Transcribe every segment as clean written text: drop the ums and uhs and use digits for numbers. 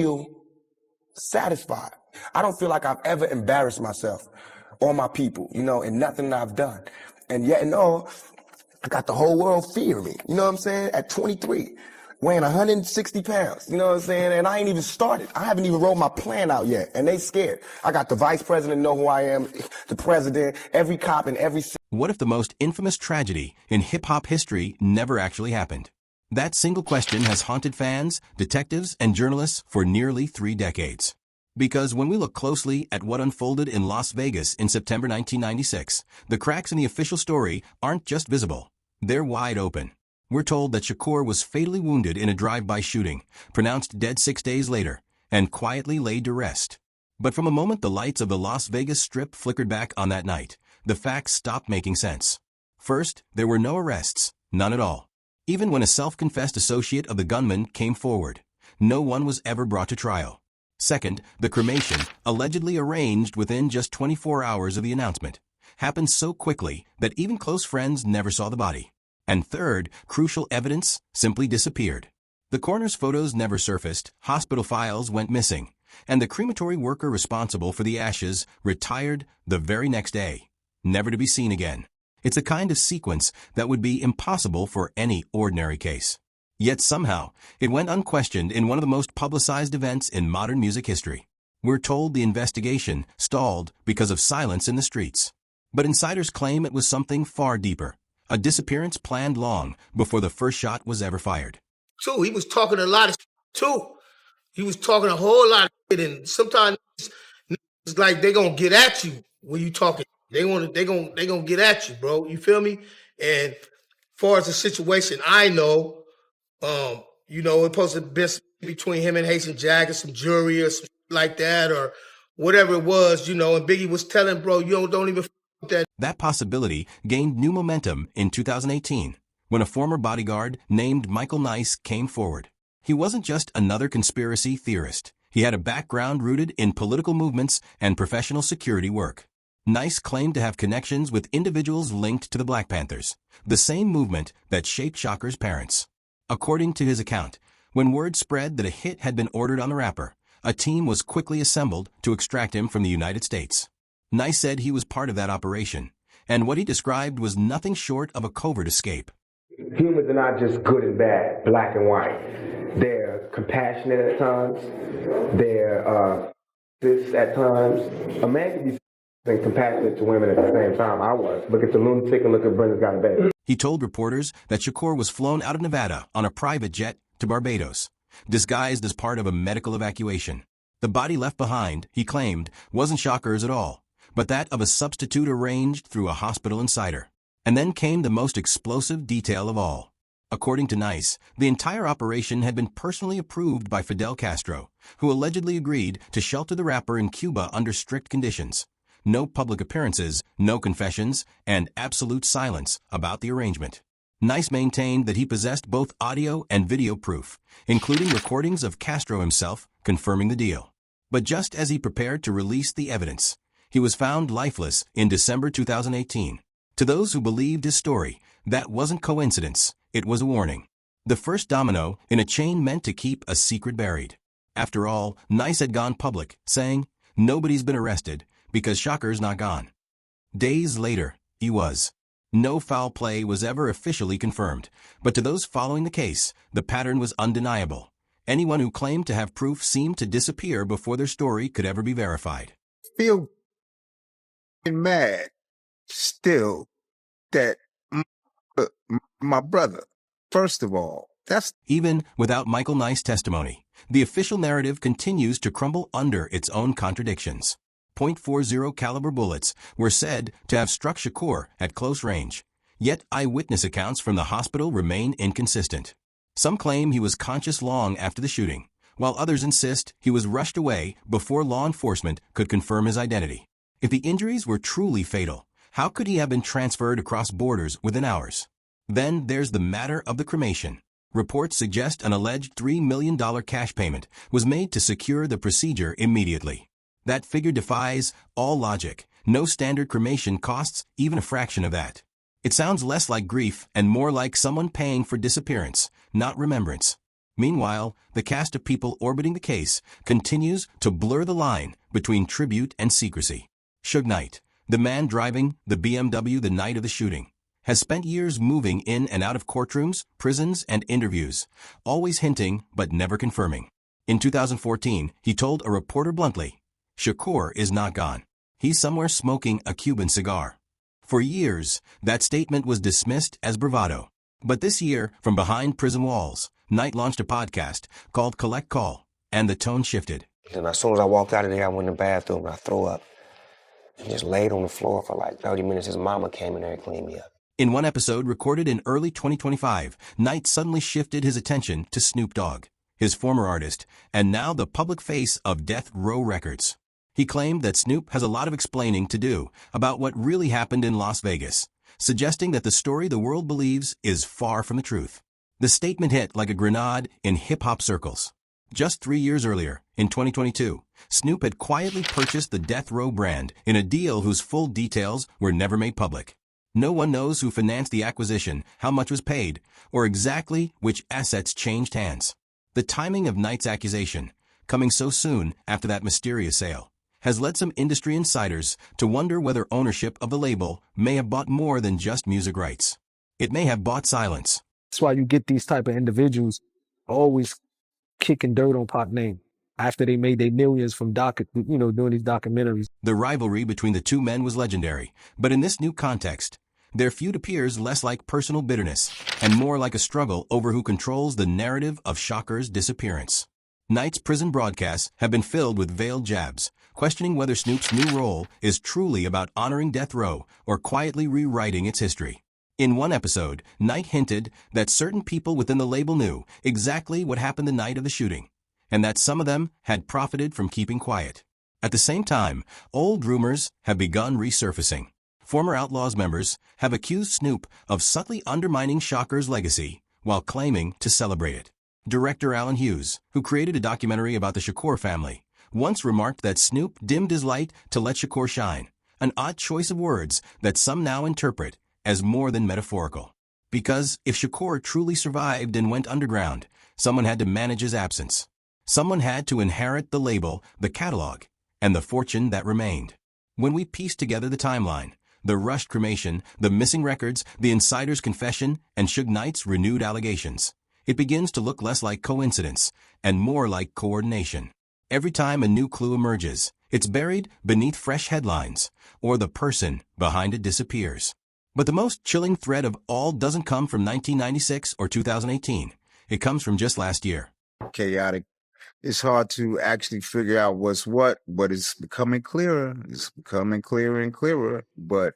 feel satisfied. I don't feel like I've ever embarrassed myself or my people, in nothing that I've done. And yet and all, I got the whole world fearing me, you know what I'm saying? At 23, weighing 160 pounds, you know what I'm saying? And I ain't even started. I haven't even rolled my plan out yet, and they scared. I got the vice president know who I am, the president, every cop in every city. What if the most infamous tragedy in hip-hop history never actually happened? That single question has haunted fans, detectives, and journalists for nearly 3 decades. Because when we look closely at what unfolded in Las Vegas in September 1996, the cracks in the official story aren't just visible. They're wide open. We're told that Shakur was fatally wounded in a drive-by shooting, pronounced dead 6 days later, and quietly laid to rest. But from the moment the lights of the Las Vegas Strip flickered back on that night, the facts stopped making sense. First, there were no arrests, none at all. Even when a self-confessed associate of the gunman came forward, no one was ever brought to trial. Second, the cremation, allegedly arranged within just 24 hours of the announcement, happened so quickly that even close friends never saw the body. And third, crucial evidence simply disappeared. The coroner's photos never surfaced, hospital files went missing, and the crematory worker responsible for the ashes retired the very next day, never to be seen again. It's a kind of sequence that would be impossible for any ordinary case. Yet somehow, it went unquestioned in one of the most publicized events in modern music history. We're told the investigation stalled because of silence in the streets. But insiders claim it was something far deeper, a disappearance planned long before the first shot was ever fired. Too, he was talking a lot of shit, too. He was talking a whole lot of shit, and sometimes it's like they gonna get at you when you talking. They gonna get at you, bro. You feel me? And as far as the situation, I know, it's supposed to be between him and Haitian Jack and some jury or something like that, or whatever it was, and Biggie was telling, bro, you don't even f that. That possibility gained new momentum in 2018, when a former bodyguard named Michael Nice came forward. He wasn't just another conspiracy theorist. He had a background rooted in political movements and professional security work. Nice claimed to have connections with individuals linked to the Black Panthers, the same movement that shaped Shakur's parents. According to his account, when word spread that a hit had been ordered on the rapper, a team was quickly assembled to extract him from the United States. Nice said he was part of that operation, and what he described was nothing short of a covert escape. Humans are not just good and bad, black and white. They're compassionate at times. They're this at times. A man can be compassionate to women at the same time. I was. Look at the lunatic and look at Brenda's got a baby. He told reporters that Shakur was flown out of Nevada on a private jet to Barbados, disguised as part of a medical evacuation. The body left behind, he claimed, wasn't Shakur's at all, but that of a substitute arranged through a hospital insider. And then came the most explosive detail of all. According to Nice, the entire operation had been personally approved by Fidel Castro, who allegedly agreed to shelter the rapper in Cuba under strict conditions. No public appearances, no confessions, and absolute silence about the arrangement. Nice maintained that he possessed both audio and video proof, including recordings of Castro himself confirming the deal. But just as he prepared to release the evidence, he was found lifeless in December 2018. To those who believed his story, that wasn't coincidence, it was a warning. The first domino in a chain meant to keep a secret buried. After all, Nice had gone public, saying, "Nobody's been arrested, because Shakur's not gone." Days later, he was. No foul play was ever officially confirmed, but to those following the case, the pattern was undeniable. Anyone who claimed to have proof seemed to disappear before their story could ever be verified. Feel mad still that my brother, first of all, that's... Even without Michael Nice's testimony, the official narrative continues to crumble under its own contradictions. .40 caliber bullets were said to have struck Shakur at close range, yet eyewitness accounts from the hospital remain inconsistent. Some claim he was conscious long after the shooting, while others insist he was rushed away before law enforcement could confirm his identity. If the injuries were truly fatal, how could he have been transferred across borders within hours? Then there's the matter of the cremation. Reports suggest an alleged $3 million cash payment was made to secure the procedure immediately. That figure defies all logic. No standard cremation costs even a fraction of that. It sounds less like grief and more like someone paying for disappearance, not remembrance. Meanwhile, the cast of people orbiting the case continues to blur the line between tribute and secrecy. Suge Knight, the man driving the BMW the night of the shooting, has spent years moving in and out of courtrooms, prisons, and interviews, always hinting but never confirming. In 2014, he told a reporter bluntly, "Shakur is not gone. He's somewhere smoking a Cuban cigar." For years, that statement was dismissed as bravado. But this year, from behind prison walls, Knight launched a podcast called Collect Call, and the tone shifted. And as soon as I walked out of there, I went in the bathroom and I threw up. And just laid on the floor for like 30 minutes. His mama came in there and cleaned me up. In one episode recorded in early 2025, Knight suddenly shifted his attention to Snoop Dogg, his former artist, and now the public face of Death Row Records. He claimed that Snoop has a lot of explaining to do about what really happened in Las Vegas, suggesting that the story the world believes is far from the truth. The statement hit like a grenade in hip-hop circles. Just 3 years earlier, in 2022, Snoop had quietly purchased the Death Row brand in a deal whose full details were never made public. No one knows who financed the acquisition, how much was paid, or exactly which assets changed hands. The timing of Knight's accusation, coming so soon after that mysterious sale, has led some industry insiders to wonder whether ownership of the label may have bought more than just music rights. It may have bought silence. That's why you get these type of individuals always kicking dirt on Pac name after they made their millions from doing these documentaries. The rivalry between the two men was legendary, but in this new context, their feud appears less like personal bitterness and more like a struggle over who controls the narrative of Shakur's disappearance. Knight's prison broadcasts have been filled with veiled jabs, questioning whether Snoop's new role is truly about honoring Death Row or quietly rewriting its history. In one episode, Knight hinted that certain people within the label knew exactly what happened the night of the shooting, and that some of them had profited from keeping quiet. At the same time, old rumors have begun resurfacing. Former Outlaws members have accused Snoop of subtly undermining Shakur's legacy while claiming to celebrate it. Director Alan Hughes, who created a documentary about the Shakur family, once remarked that Snoop dimmed his light to let Shakur shine, an odd choice of words that some now interpret as more than metaphorical. Because if Shakur truly survived and went underground, someone had to manage his absence. Someone had to inherit the label, the catalog, and the fortune that remained. When we piece together the timeline, the rushed cremation, the missing records, the insider's confession, and Suge Knight's renewed allegations, it begins to look less like coincidence and more like coordination. Every time a new clue emerges, it's buried beneath fresh headlines, or the person behind it disappears. But the most chilling thread of all doesn't come from 1996 or 2018. It comes from just last year. Chaotic. It's hard to actually figure out what's what, but it's becoming clearer. It's becoming clearer and clearer. But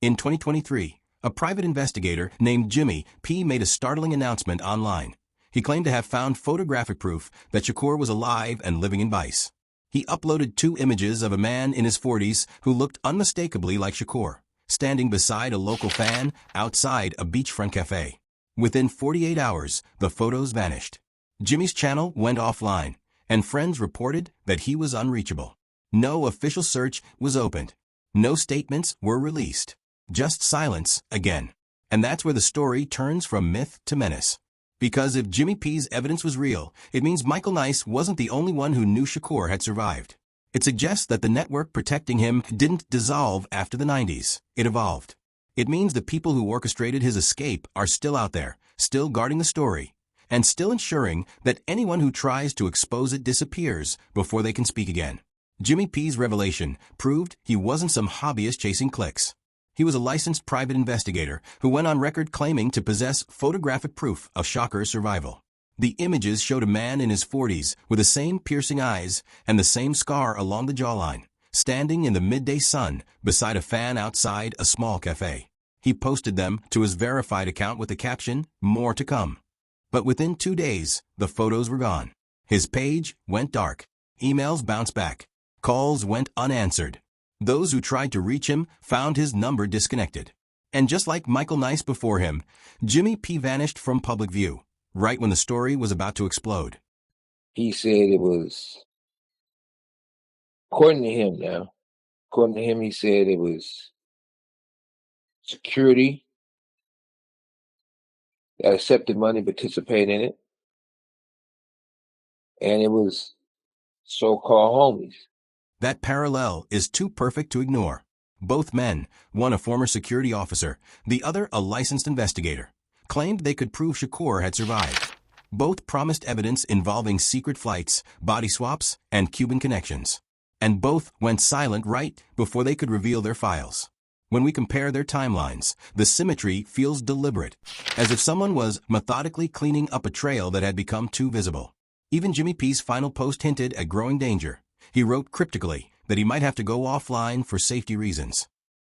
in 2023, a private investigator named Jimmy P made a startling announcement online. He claimed to have found photographic proof that Shakur was alive and living in Vice. He uploaded 2 images of a man in his 40s who looked unmistakably like Shakur, standing beside a local fan outside a beachfront cafe. Within 48 hours, the photos vanished. Jimmy's channel went offline, and friends reported that he was unreachable. No official search was opened. No statements were released. Just silence again. And that's where the story turns from myth to menace. Because if Jimmy P's evidence was real, it means Michael Nice wasn't the only one who knew Shakur had survived. It suggests that the network protecting him didn't dissolve after the 90s. It evolved. It means the people who orchestrated his escape are still out there, still guarding the story, and still ensuring that anyone who tries to expose it disappears before they can speak again. Jimmy P's revelation proved he wasn't some hobbyist chasing clicks. He was a licensed private investigator who went on record claiming to possess photographic proof of Shakur's survival. The images showed a man in his 40s with the same piercing eyes and the same scar along the jawline, standing in the midday sun beside a fan outside a small cafe. He posted them to his verified account with the caption, "More to come." But within 2 days, the photos were gone. His page went dark. Emails bounced back. Calls went unanswered. Those who tried to reach him found his number disconnected. And just like Michael Nice before him, Jimmy P vanished from public view, right when the story was about to explode. He said it was, according to him, he said it was security that accepted money, participated in it. and it was so-called homies. That parallel is too perfect to ignore. Both men, one a former security officer, the other a licensed investigator, claimed they could prove Shakur had survived. Both promised evidence involving secret flights, body swaps, and Cuban connections. And both went silent right before they could reveal their files. When we compare their timelines, the symmetry feels deliberate, as if someone was methodically cleaning up a trail that had become too visible. Even Jimmy P's final post hinted at growing danger. He wrote cryptically that he might have to go offline for safety reasons.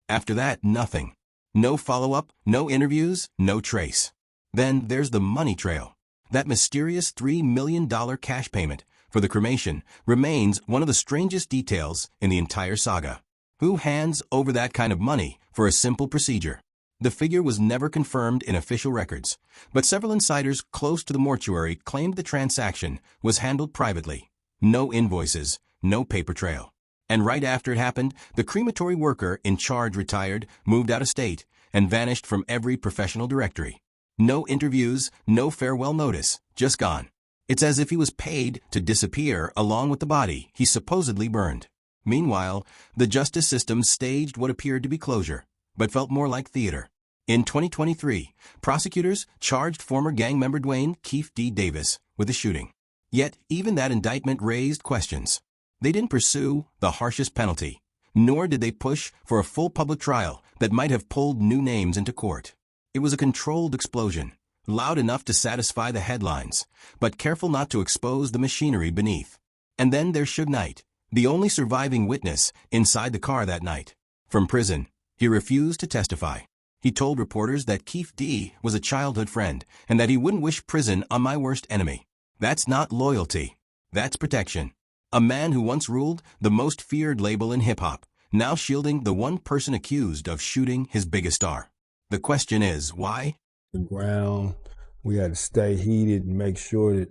After that, nothing. No follow-up, no interviews, no trace. Then there's the money trail. That mysterious $3 million cash payment for the cremation remains one of the strangest details in the entire saga. Who hands over that kind of money for a simple procedure? The figure was never confirmed in official records, but several insiders close to the mortuary claimed the transaction was handled privately. No invoices, no paper trail. And right after it happened, the crematory worker in charge retired, moved out of state, and vanished from every professional directory. No interviews, no farewell notice, just gone. It's as if he was paid to disappear along with the body he supposedly burned. Meanwhile, the justice system staged what appeared to be closure, but felt more like theater. In 2023, prosecutors charged former gang member Dwayne Keefe D. Davis with the shooting. Yet, even that indictment raised questions. They didn't pursue the harshest penalty, nor did they push for a full public trial that might have pulled new names into court. It was a controlled explosion, loud enough to satisfy the headlines, but careful not to expose the machinery beneath. And then there's Suge Knight, the only surviving witness inside the car that night. From prison, he refused to testify. He told reporters that Keefe D. was a childhood friend and that he wouldn't wish prison on my worst enemy. That's not loyalty. That's protection. A man who once ruled the most feared label in hip-hop, now shielding the one person accused of shooting his biggest star. The question is, why? The ground, we had to stay heated and make sure that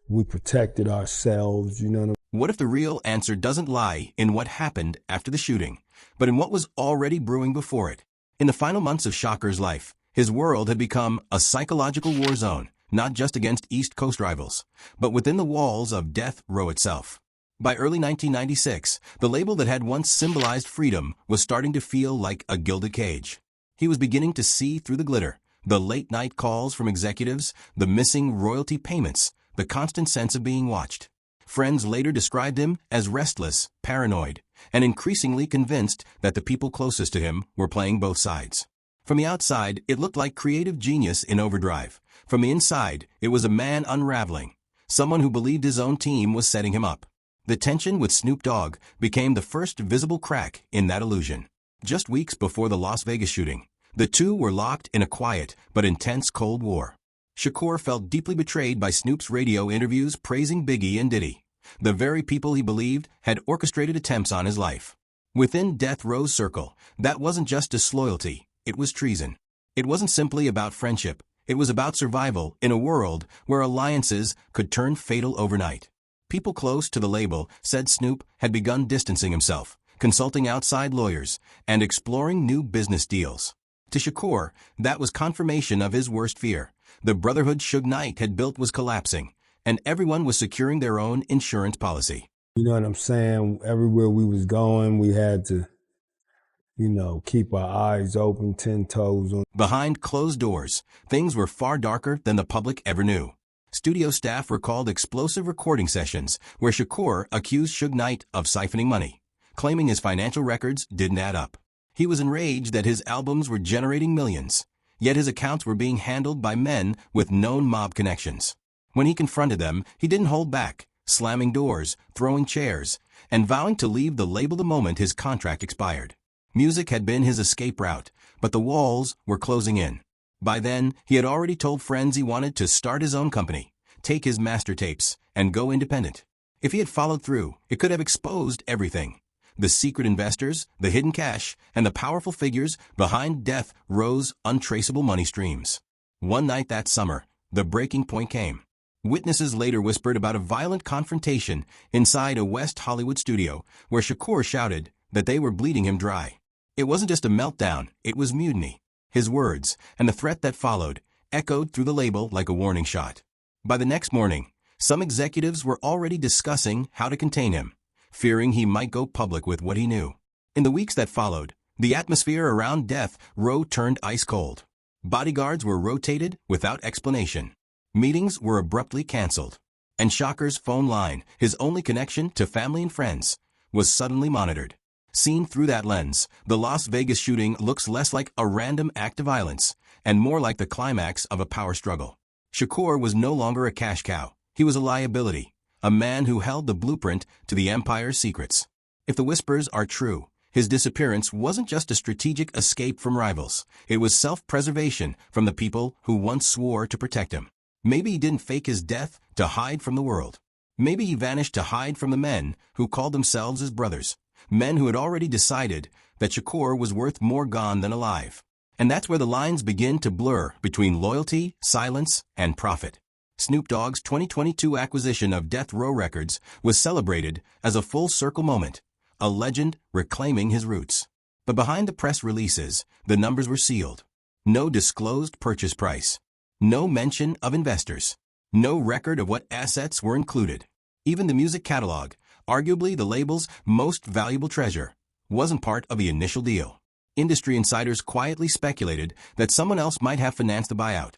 we protected ourselves, you know what I mean? What if the real answer doesn't lie in what happened after the shooting, but in what was already brewing before it? In the final months of Shakur's life, his world had become a psychological war zone, not just against East Coast rivals, but within the walls of Death Row itself. By early 1996, the label that had once symbolized freedom was starting to feel like a gilded cage. He was beginning to see through the glitter, the late-night calls from executives, the missing royalty payments, the constant sense of being watched. Friends later described him as restless, paranoid, and increasingly convinced that the people closest to him were playing both sides. From the outside, it looked like creative genius in overdrive. From the inside, it was a man unraveling, someone who believed his own team was setting him up. The tension with Snoop Dogg became the first visible crack in that illusion. Just weeks before the Las Vegas shooting, the two were locked in a quiet but intense Cold War. Shakur felt deeply betrayed by Snoop's radio interviews praising Biggie and Diddy, the very people he believed had orchestrated attempts on his life. Within Death Row's circle, that wasn't just disloyalty, it was treason. It wasn't simply about friendship, it was about survival in a world where alliances could turn fatal overnight. People close to the label said Snoop had begun distancing himself, consulting outside lawyers, and exploring new business deals. To Shakur, that was confirmation of his worst fear. The brotherhood Suge Knight had built was collapsing, and everyone was securing their own insurance policy. You know what I'm saying? Everywhere we was going, we had to, keep our eyes open, 10 toes on. Behind closed doors, things were far darker than the public ever knew. Studio staff recalled explosive recording sessions where Shakur accused Suge Knight of siphoning money, claiming his financial records didn't add up. He was enraged that his albums were generating millions, yet his accounts were being handled by men with known mob connections. When he confronted them, he didn't hold back, slamming doors, throwing chairs, and vowing to leave the label the moment his contract expired. Music had been his escape route, but the walls were closing in. By then, he had already told friends he wanted to start his own company, take his master tapes, and go independent. If he had followed through, it could have exposed everything. The secret investors, the hidden cash, and the powerful figures behind Death Row's untraceable money streams. One night that summer, the breaking point came. Witnesses later whispered about a violent confrontation inside a West Hollywood studio where Shakur shouted that they were bleeding him dry. It wasn't just a meltdown, it was mutiny. His words, and the threat that followed, echoed through the label like a warning shot. By the next morning, Some executives were already discussing how to contain him, fearing he might go public with what he knew. In the weeks that followed, the atmosphere around death row turned ice cold. Bodyguards were rotated without explanation. Meetings were abruptly canceled. And Shakur's phone line, his only connection to family and friends, was suddenly monitored. Seen through that lens, the Las Vegas shooting looks less like a random act of violence and more like the climax of a power struggle. Shakur was no longer a cash cow. He was a liability, a man who held the blueprint to the empire's secrets. If the whispers are true, his disappearance wasn't just a strategic escape from rivals. It was self-preservation from the people who once swore to protect him. Maybe he didn't fake his death to hide from the world. Maybe he vanished to hide from the men who called themselves his brothers, men who had already decided that Shakur was worth more gone than alive. And that's where the lines begin to blur between loyalty, silence, and profit. Snoop Dogg's 2022 acquisition of Death Row Records was celebrated as a full-circle moment, a legend reclaiming his roots. But behind the press releases, the numbers were sealed. No disclosed purchase price. No mention of investors. No record of what assets were included. Even the music catalog, arguably the label's most valuable treasure, wasn't part of the initial deal. Industry insiders quietly speculated that someone else might have financed the buyout,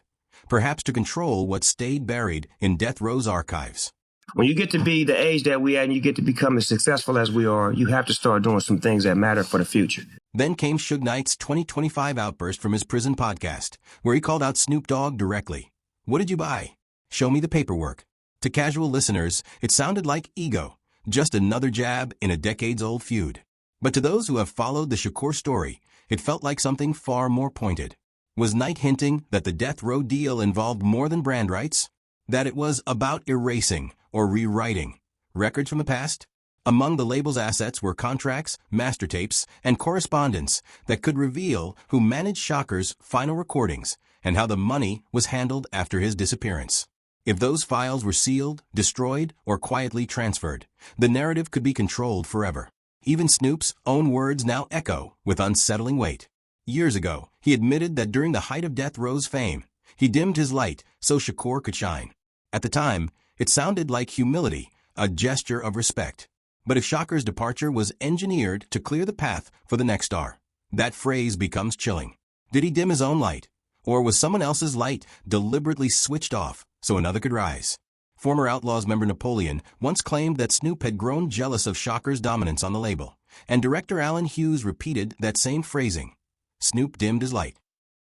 perhaps to control what stayed buried in Death Row's archives. When you get to be the age that we at and you get to become as successful as we are, you have to start doing some things that matter for the future. Then came Suge Knight's 2025 outburst from his prison podcast, where he called out Snoop Dogg directly. What did you buy? Show me the paperwork. To casual listeners, it sounded like ego, just another jab in a decades-old feud. But to those who have followed the Shakur story, it felt like something far more pointed. Was Knight hinting that the Death Row deal involved more than brand rights? That it was about erasing or rewriting records from the past? Among the label's assets were contracts, master tapes, and correspondence that could reveal who managed Shakur's final recordings and how the money was handled after his disappearance. If those files were sealed, destroyed, or quietly transferred, the narrative could be controlled forever. Even Snoop's own words now echo with unsettling weight. Years ago, he admitted that during the height of Death Row's fame, he dimmed his light so Shakur could shine. At the time, it sounded like humility, a gesture of respect. But if Shakur's departure was engineered to clear the path for the next star, that phrase becomes chilling. Did he dim his own light? Or was someone else's light deliberately switched off so another could rise? Former Outlaws member Napoleon once claimed that Snoop had grown jealous of Shakur's dominance on the label, and director Alan Hughes repeated that same phrasing. Snoop dimmed his light.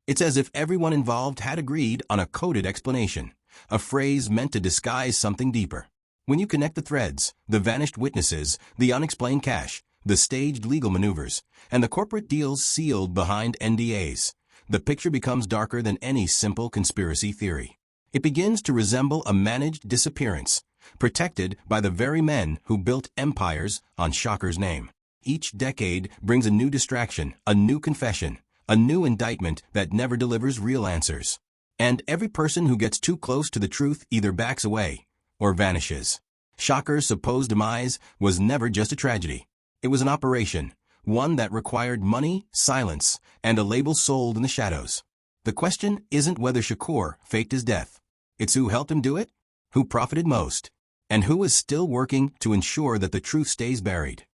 It's as if everyone involved had agreed on a coded explanation, a phrase meant to disguise something deeper. When you connect the threads, the vanished witnesses, the unexplained cash, the staged legal maneuvers, and the corporate deals sealed behind NDAs, the picture becomes darker than any simple conspiracy theory. It begins to resemble a managed disappearance, protected by the very men who built empires on Shakur's name. Each decade brings a new distraction, a new confession, a new indictment that never delivers real answers. And every person who gets too close to the truth either backs away or vanishes. Shakur's supposed demise was never just a tragedy. It was an operation, one that required money, silence, and a label sold in the shadows. The question isn't whether Shakur faked his death. It's who helped him do it, who profited most, and who is still working to ensure that the truth stays buried.